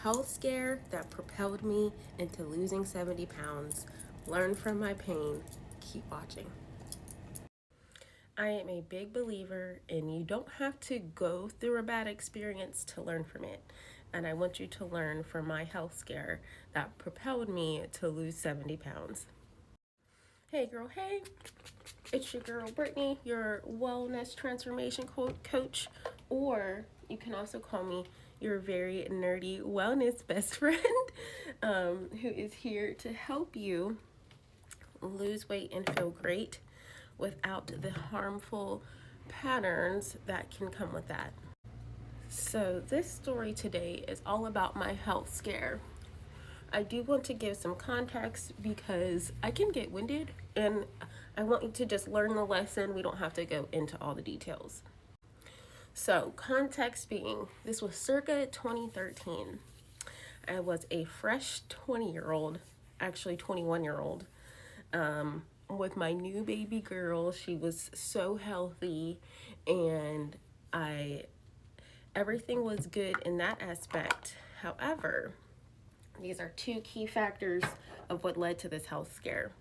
health scare that propelled me into losing 70 pounds. Learn from my pain. Keep watching. I am a big believer in you don't have to go through a bad experience to learn from it. And I want you to learn from my health scare that propelled me to lose 70 pounds. Hey girl, hey. It's your girl Brittany, your wellness transformation coach, or you can also call me your very nerdy wellness best friend, who is here to help you lose weight and feel great without the harmful patterns that can come with that. So, this story today is all about my health scare. I do want to give some context because I can get winded and I want you to just learn the lesson. We don't have to go into all the details. So, context being, this was circa 2013. I was a fresh 20-year-old, actually 21-year-old, with my new baby girl. She was so healthy and everything was good in that aspect. However, these are two key factors of what led to this health scare.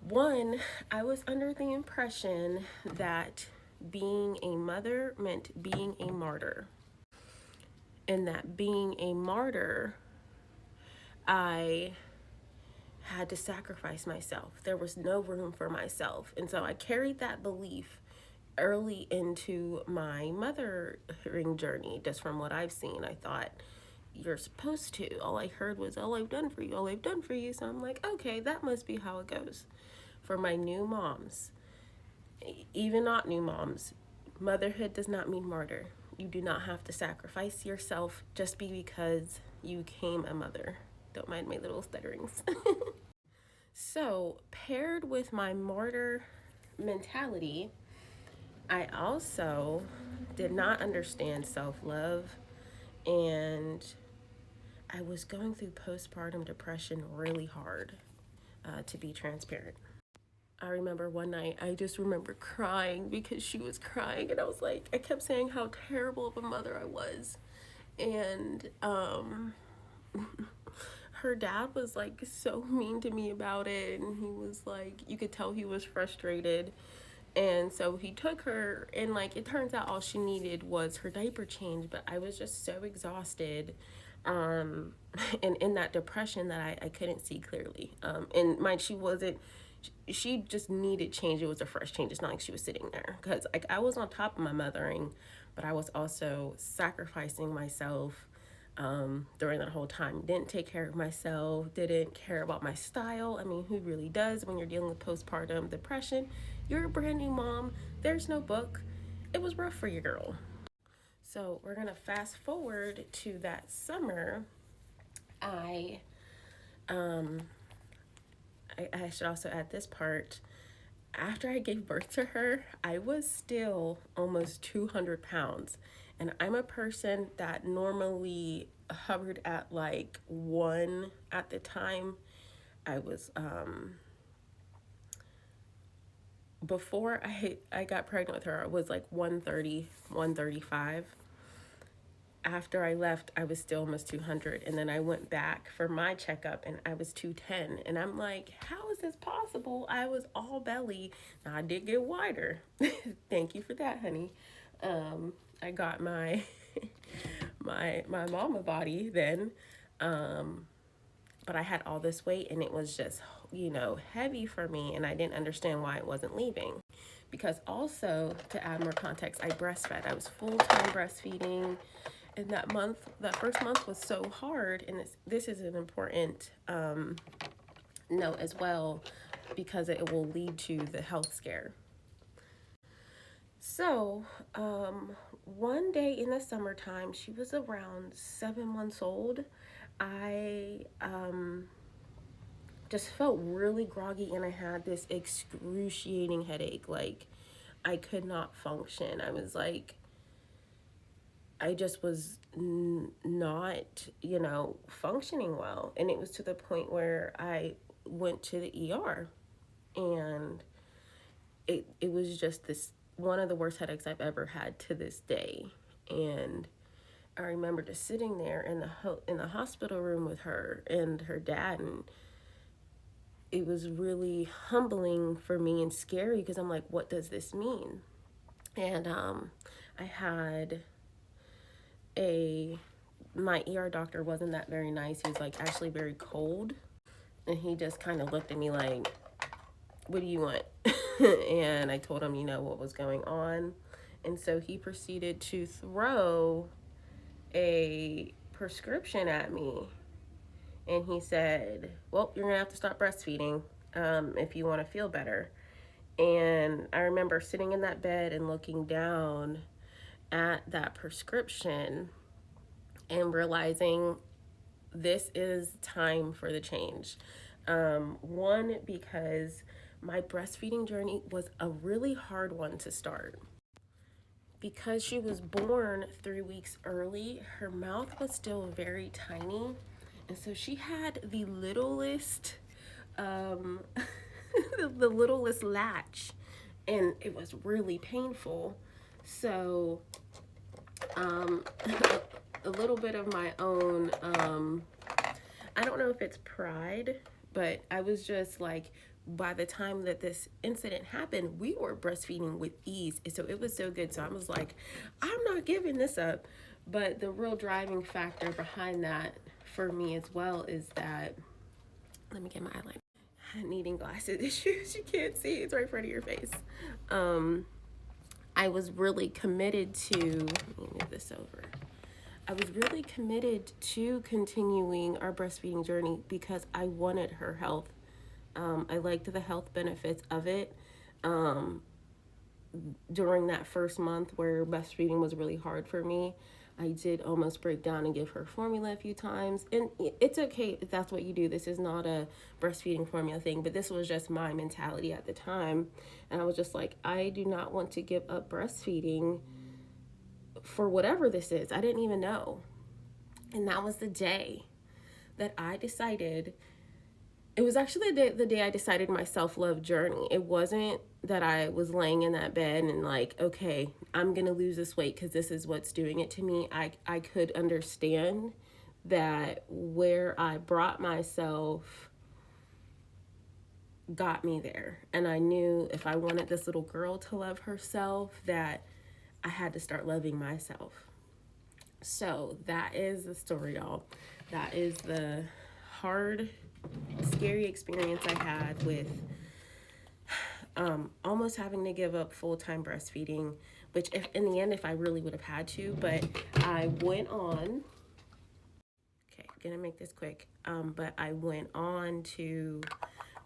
One, I was under the impression that being a mother meant being a martyr. And that being a martyr, I had to sacrifice myself. There was no room for myself. And so I carried that belief early into my mothering journey. Just from what I've seen, I thought, you're supposed to. All I heard was, all I've done for you, all I've done for you. So I'm like, okay, that must be how it goes. For my new moms, even not new moms, motherhood does not mean martyr. You do not have to sacrifice yourself just because you became a mother. Don't mind my little stutterings. So, paired with my martyr mentality, I also did not understand self-love, and I was going through postpartum depression really hard, to be transparent. I remember one night, I just remember crying because she was crying, and I was like, I kept saying how terrible of a mother I was. And her dad was like so mean to me about it, and he was like, you could tell he was frustrated. And so he took her, and like it turns out all she needed was her diaper change, but I was just so exhausted and in that depression that I couldn't see clearly. And mind, she just needed change. It was a fresh change. It's not like she was sitting there, because like I was on top of my mothering, but I was also sacrificing myself during that whole time. Didn't take care of myself, didn't care about my style. I mean, who really does when you're dealing with postpartum depression? You're a brand new mom. There's no book. It was rough for your girl. So we're gonna fast forward to that summer. I should also add this part. After I gave birth to her, I was still almost 200 pounds. And I'm a person that normally hovered at like 1 at the time. I was, before I got pregnant with her, I was like 130, 135. After I left, I was still almost 200. And then I went back for my checkup and I was 210. And I'm like, how is this possible? I was all belly. Now I did get wider. Thank you for that, honey. I got my my mama body then. But I had all this weight and it was just, heavy for me, and I didn't understand why it wasn't leaving. Because also, to add more context, I breastfed. I was full-time breastfeeding. And that first month was so hard. And this is an important note as well, because it will lead to the health scare. So, one day in the summertime, she was around 7 months old. I just felt really groggy, and I had this excruciating headache. Like, I could not function. I was like, I just was not, functioning well. And it was to the point where I went to the ER, and it was just this one of the worst headaches I've ever had to this day. And I remember just sitting there in the hospital room with her and her dad, and it was really humbling for me and scary because I'm like, what does this mean? And I had my ER doctor wasn't that very nice. He was like actually very cold, and he just kind of looked at me like, what do you want? And I told him, what was going on. And so he proceeded to throw a prescription at me. And he said, well, you're going to have to stop breastfeeding if you want to feel better. And I remember sitting in that bed and looking down at that prescription and realizing this is time for the change. One, because my breastfeeding journey was a really hard one to start. Because she was born 3 weeks early, her mouth was still very tiny. And so she had the littlest, the littlest latch. And it was really painful. So, a little bit of my own, I don't know if it's pride, but I was just like, by the time that this incident happened, we were breastfeeding with ease. So it was so good. So I was like, I'm not giving this up. But the real driving factor behind that for me as well is that, let me get my eyeliner. Needing glasses issues. You can't see, it's right in front of your face. I was really committed to, let me move this over. I was really committed to continuing our breastfeeding journey because I wanted her health. I liked the health benefits of it. During that first month where breastfeeding was really hard for me, I did almost break down and give her formula a few times. And it's okay if that's what you do. This is not a breastfeeding formula thing, but this was just my mentality at the time. And I was just like, I do not want to give up breastfeeding for whatever this is. I didn't even know. And that was the day that I decided. It was actually the day I decided my self-love journey. It wasn't that I was laying in that bed and like, okay, I'm going to lose this weight because this is what's doing it to me. I could understand that where I brought myself got me there. And I knew if I wanted this little girl to love herself, that I had to start loving myself. So that is the story, y'all. That is the hard, scary experience I had with almost having to give up full-time breastfeeding, which if, in the end, if I really would have had to, but I went on, okay, I'm gonna make this quick, but I went on to,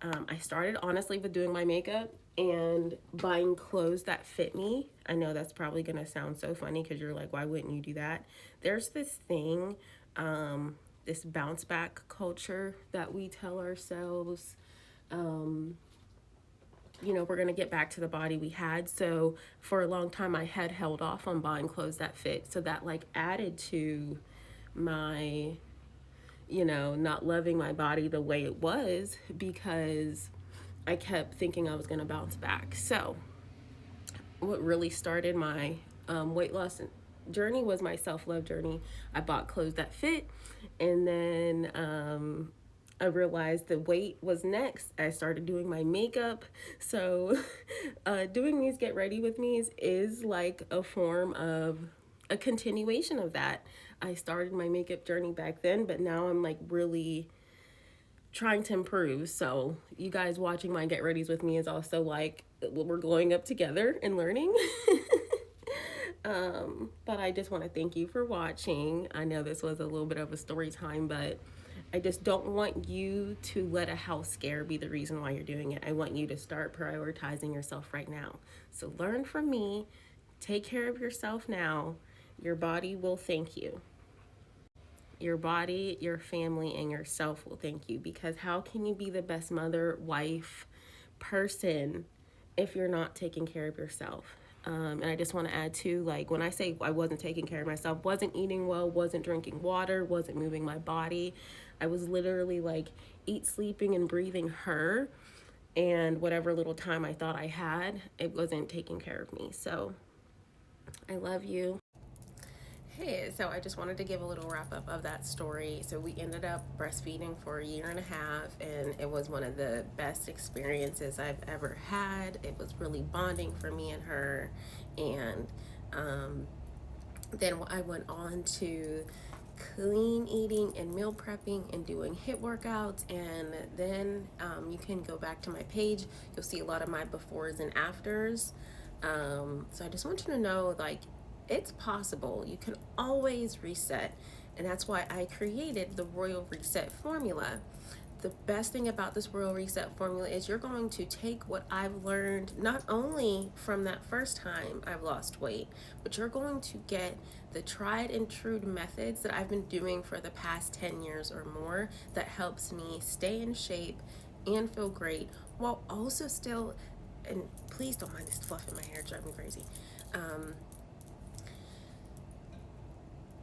I started honestly with doing my makeup and buying clothes that fit me. I know that's probably gonna sound so funny because you're like, why wouldn't you do that? There's this thing, this bounce back culture that we tell ourselves, we're going to get back to the body we had. So for a long time, I had held off on buying clothes that fit. So that like added to my, not loving my body the way it was because I kept thinking I was going to bounce back. So what really started my weight loss journey was my self-love journey. I bought clothes that fit, and then I realized the weight was next. I started doing my makeup. So doing these get ready with me's is like a form of a continuation of that. I started my makeup journey back then, but now I'm like really trying to improve. So you guys watching my get readies with me is also like, we're glowing up together and learning. But I just want to thank you for watching. I know this was a little bit of a story time, but I just don't want you to let a health scare be the reason why you're doing it. I want you to start prioritizing yourself right now. So learn from me, take care of yourself now. Your body will thank you. Your body, your family, and yourself will thank you, because how can you be the best mother, wife, person if you're not taking care of yourself? And I just want to add too, like when I say I wasn't taking care of myself, wasn't eating well, wasn't drinking water, wasn't moving my body. I was literally like sleeping and breathing her, and whatever little time I thought I had, it wasn't taking care of me. So I love you. Hey, so I just wanted to give a little wrap up of that story. So we ended up breastfeeding for a year and a half, and it was one of the best experiences I've ever had. It was really bonding for me and her. And then I went on to clean eating and meal prepping and doing HIIT workouts. And then you can go back to my page. You'll see a lot of my befores and afters. So I just want you to know, like, it's possible. You can always reset. And that's why I created the Royal Reset formula. The best thing about this Royal Reset formula is you're going to take what I've learned not only from that first time I've lost weight, but you're going to get the tried and true methods that I've been doing for the past 10 years or more that helps me stay in shape and feel great while also still, and please don't mind this fluff in my hair, drive me crazy.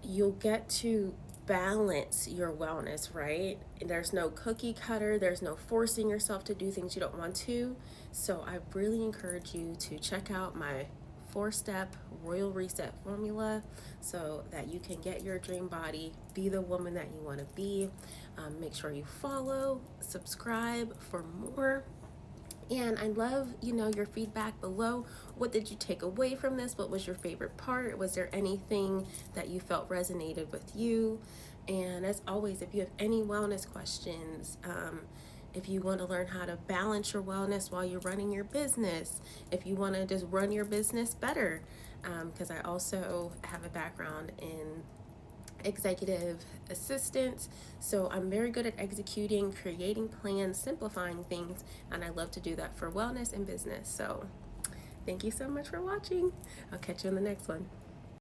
You'll get to balance your wellness, right? There's no cookie cutter, there's no forcing yourself to do things you don't want to. So I really encourage you to check out my 4-step Royal Reset formula so that you can get your dream body, be the woman that you want to be. Make sure you follow, subscribe for more. And I love, your feedback below. What did you take away from this? What was your favorite part? Was there anything that you felt resonated with you? And as always, if you have any wellness questions, if you want to learn how to balance your wellness while you're running your business, if you want to just run your business better, because I also have a background in executive assistant, so I'm very good at executing, creating plans, simplifying things, and I love to do that for wellness and business. So thank you so much for watching. I'll catch you in the next one.